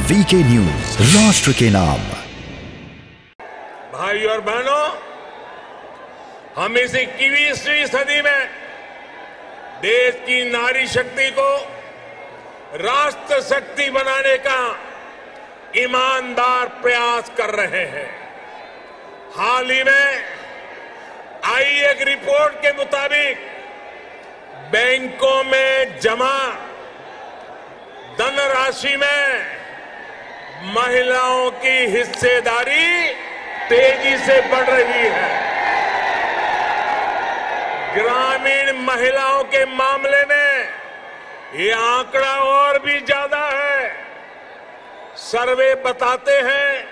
VK news, राष्ट्र के नाम। भाई और बहनों, हम इस 21वीं सदी में देश की नारी शक्ति को राष्ट्र शक्ति बनाने का ईमानदार प्रयास कर रहे हैं। हाल ही में आई एक रिपोर्ट के मुताबिक बैंकों में जमा धनराशि में महिलाओं की हिस्सेदारी तेजी से बढ़ रही है। ग्रामीण महिलाओं के मामले में ये आंकड़ा और भी ज्यादा है। सर्वे बताते हैं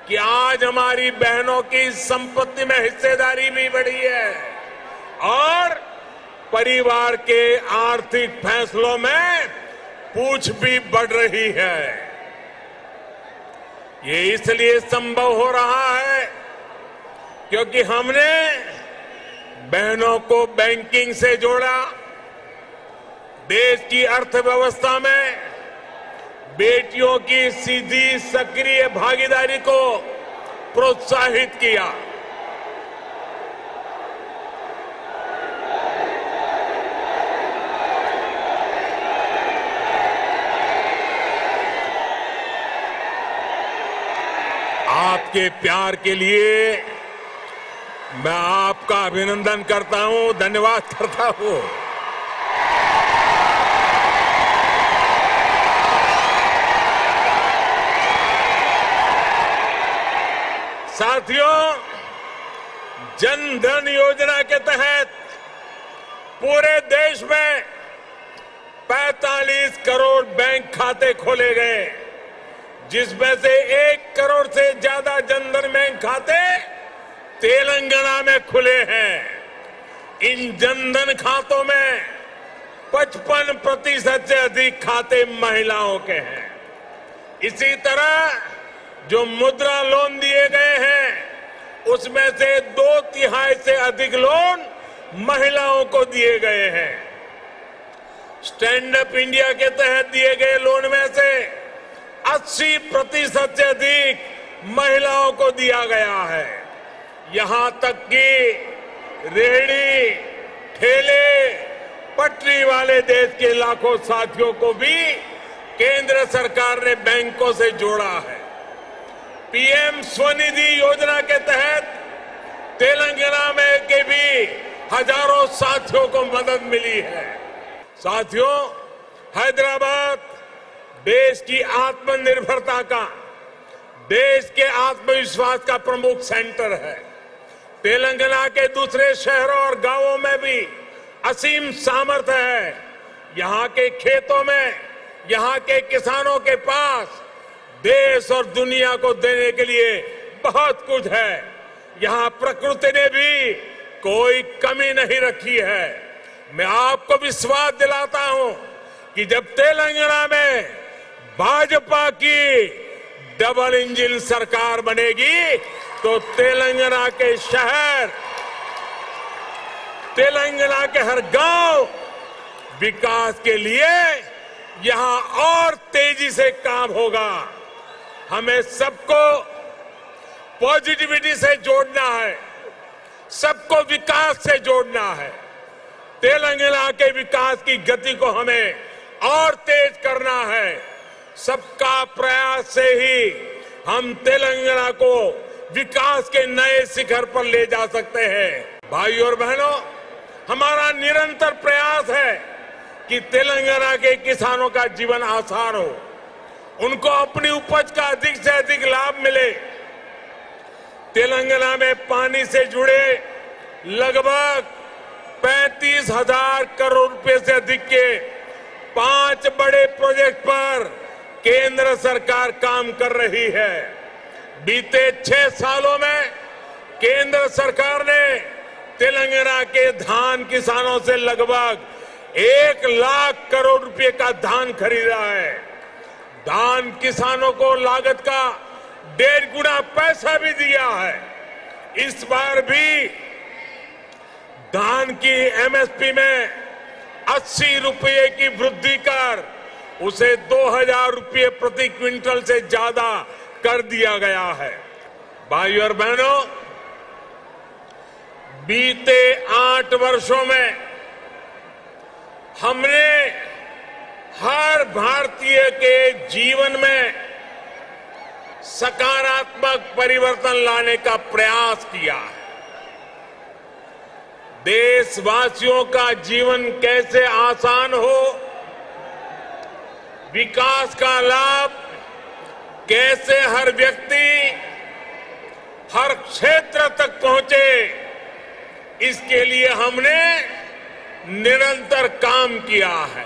कि आज हमारी बहनों की संपत्ति में हिस्सेदारी भी बढ़ी है और परिवार के आर्थिक फैसलों में पूछ भी बढ़ रही है। ये इसलिए संभव हो रहा है क्योंकि हमने बहनों को बैंकिंग से जोड़ा, देश की अर्थव्यवस्था में बेटियों की सीधी सक्रिय भागीदारी को प्रोत्साहित किया। आपके प्यार के लिए मैं आपका अभिनंदन करता हूं, धन्यवाद करता हूं। साथियों, जन धन योजना के तहत पूरे देश में 45 करोड़ बैंक खाते खोले गए, जिसमें से 1 करोड़ से ज्यादा जनधन बैंक खाते तेलंगाना में खुले हैं। इन जनधन खातों में 55% से अधिक खाते महिलाओं के हैं। इसी तरह जो मुद्रा लोन दिए गए हैं उसमें से 2/3 से अधिक लोन महिलाओं को दिए गए हैं। स्टैंड अप इंडिया के तहत दिए गए लोन में से 80% से अधिक महिलाओं को दिया गया है। यहां तक कि रेहड़ी, ठेले, पटरी वाले देश के लाखों साथियों को भी केंद्र सरकार ने बैंकों से जोड़ा है। पीएम स्वनिधि योजना के तहत तेलंगाना में के भी हजारों साथियों को मदद मिली है। साथियों, हैदराबाद देश की आत्मनिर्भरता का, देश के आत्मविश्वास का प्रमुख सेंटर है। तेलंगाना के दूसरे शहरों और गांवों में भी असीम सामर्थ्य है। यहां के खेतों में, यहां के किसानों के पास देश और दुनिया को देने के लिए बहुत कुछ है। यहां प्रकृति ने भी कोई कमी नहीं रखी है। मैं आपको विश्वास दिलाता हूं कि जब तेलंगाना में भाजपा की डबल इंजन सरकार बनेगी तो तेलंगाना के शहर, तेलंगाना के हर गांव विकास के लिए यहां और तेजी से काम होगा। हमें सबको पॉजिटिविटी से जोड़ना है, सबको विकास से जोड़ना है। तेलंगाना के विकास की गति को हमें और तेज करना है। सबका प्रयास से ही हम तेलंगाना को विकास के नए शिखर पर ले जा सकते हैं। भाई और बहनों, हमारा निरंतर प्रयास है कि तेलंगाना के किसानों का जीवन आसान हो, उनको अपनी उपज का अधिक से अधिक लाभ मिले। तेलंगाना में पानी से जुड़े लगभग 35,000 करोड़ रुपए से अधिक के 5 बड़े प्रोजेक्ट पर केंद्र सरकार काम कर रही है। बीते 6 सालों में केंद्र सरकार ने तेलंगाना के धान किसानों से लगभग 1 लाख करोड़ रुपए का धान खरीदा है। धान किसानों को लागत का 1.5 गुना पैसा भी दिया है। इस बार भी धान की एमएसपी में 80 रुपये की वृद्धि कर उसे 2,000 रुपये प्रति क्विंटल से ज्यादा कर दिया गया है। भाइयों और बहनों, बीते 8 वर्षों में हमने हर भारतीय के जीवन में सकारात्मक परिवर्तन लाने का प्रयास किया है। देशवासियों का जीवन कैसे आसान हो, विकास का लाभ कैसे हर व्यक्ति, हर क्षेत्र तक पहुंचे, इसके लिए हमने निरंतर काम किया है।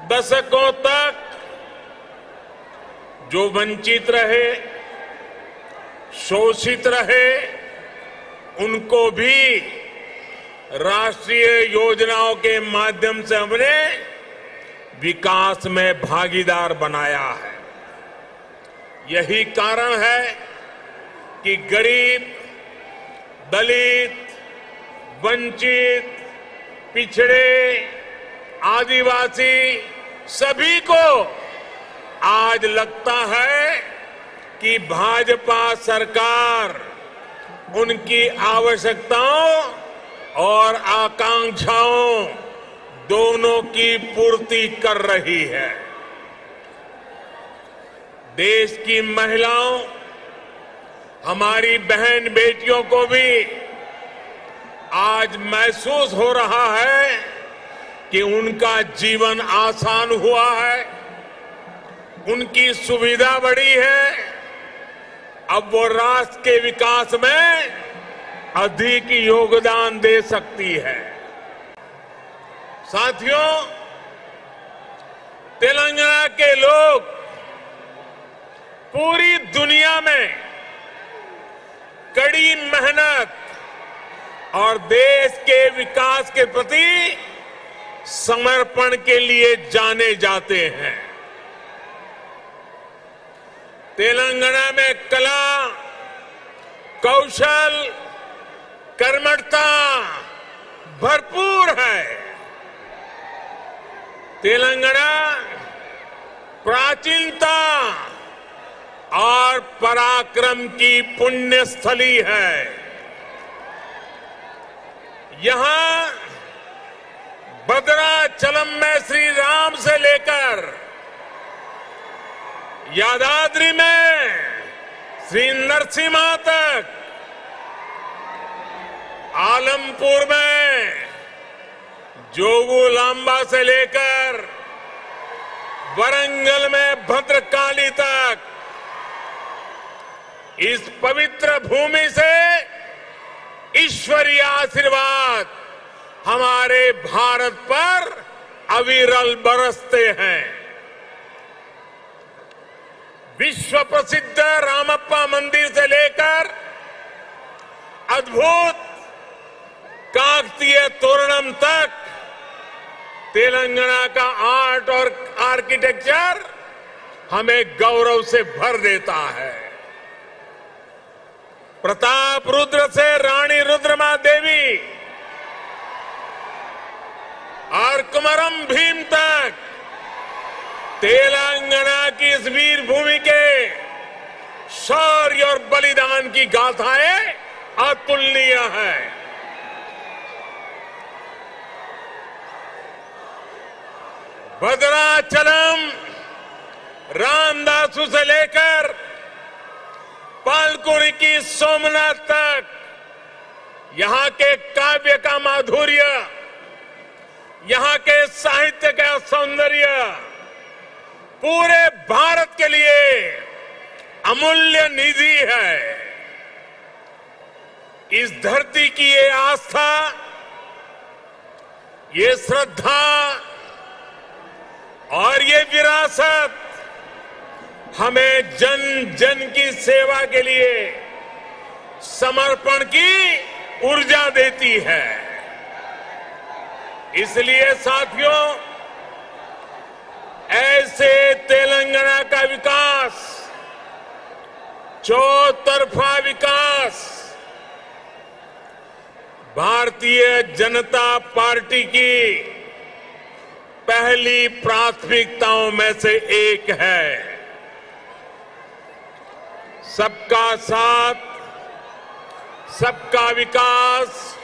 दशकों तक जो वंचित रहे, शोषित रहे, उनको भी राष्ट्रीय योजनाओं के माध्यम से हमने विकास में भागीदार बनाया है। यही कारण है कि गरीब, दलित, वंचित, पिछड़े, आदिवासी सभी को आज लगता है कि भाजपा सरकार उनकी आवश्यकताओं और आकांक्षाओं दोनों की पूर्ति कर रही है। देश की महिलाओं, हमारी बहन बेटियों को भी आज महसूस हो रहा है कि उनका जीवन आसान हुआ है, उनकी सुविधा बढ़ी है। अब वो राष्ट्र के विकास में अधिक योगदान दे सकती है। साथियों, तेलंगाना के लोग पूरी दुनिया में कड़ी मेहनत और देश के विकास के प्रति समर्पण के लिए जाने जाते हैं। तेलंगाना में कला, कौशल, कर्मठता भरपूर है। तेलंगाना प्राचीनता और पराक्रम की पुण्य स्थली है। यहां भद्राचलम में श्री राम से लेकर यादाद्री में श्री नरसिम्हा तक, आलमपुर में जोगुलांबा से लेकर वरंगल में भद्रकाली तक, इस पवित्र भूमि से ईश्वरीय आशीर्वाद हमारे भारत पर अविरल बरसते हैं। विश्व प्रसिद्ध रामप्पा मंदिर से लेकर अद्भुत काकतीय तोरणम तक तेलंगाना का आर्ट और आर्किटेक्चर हमें गौरव से भर देता है। प्रताप रुद्र से रानी रुद्रमा देवी और कुमरम भीम तक तेलंगाना की इस वीर भूमि के शौर्य और बलिदान की गाथाएं अतुलनीय है। भद्राचलम, रामदासु से लेकर पालकुरी की सोमनाथ तक यहां के काव्य का माधुर्य, यहां के साहित्य का सौंदर्य पूरे भारत के लिए अमूल्य निधि है। इस धरती की ये आस्था, ये श्रद्धा और ये विरासत हमें जन जन की सेवा के लिए समर्पण की ऊर्जा देती है। इसलिए साथियों, ऐसे तेलंगाना का विकास, चौतरफा विकास भारतीय जनता पार्टी की पहली प्राथमिकताओं में से एक है। सबका साथ, सबका विकास,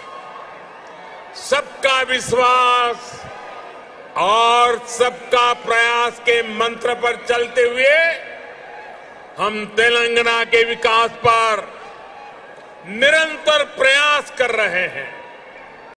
सबका विश्वास और सबका प्रयास के मंत्र पर चलते हुए हम तेलंगाना के विकास पर निरंतर प्रयास कर रहे हैं।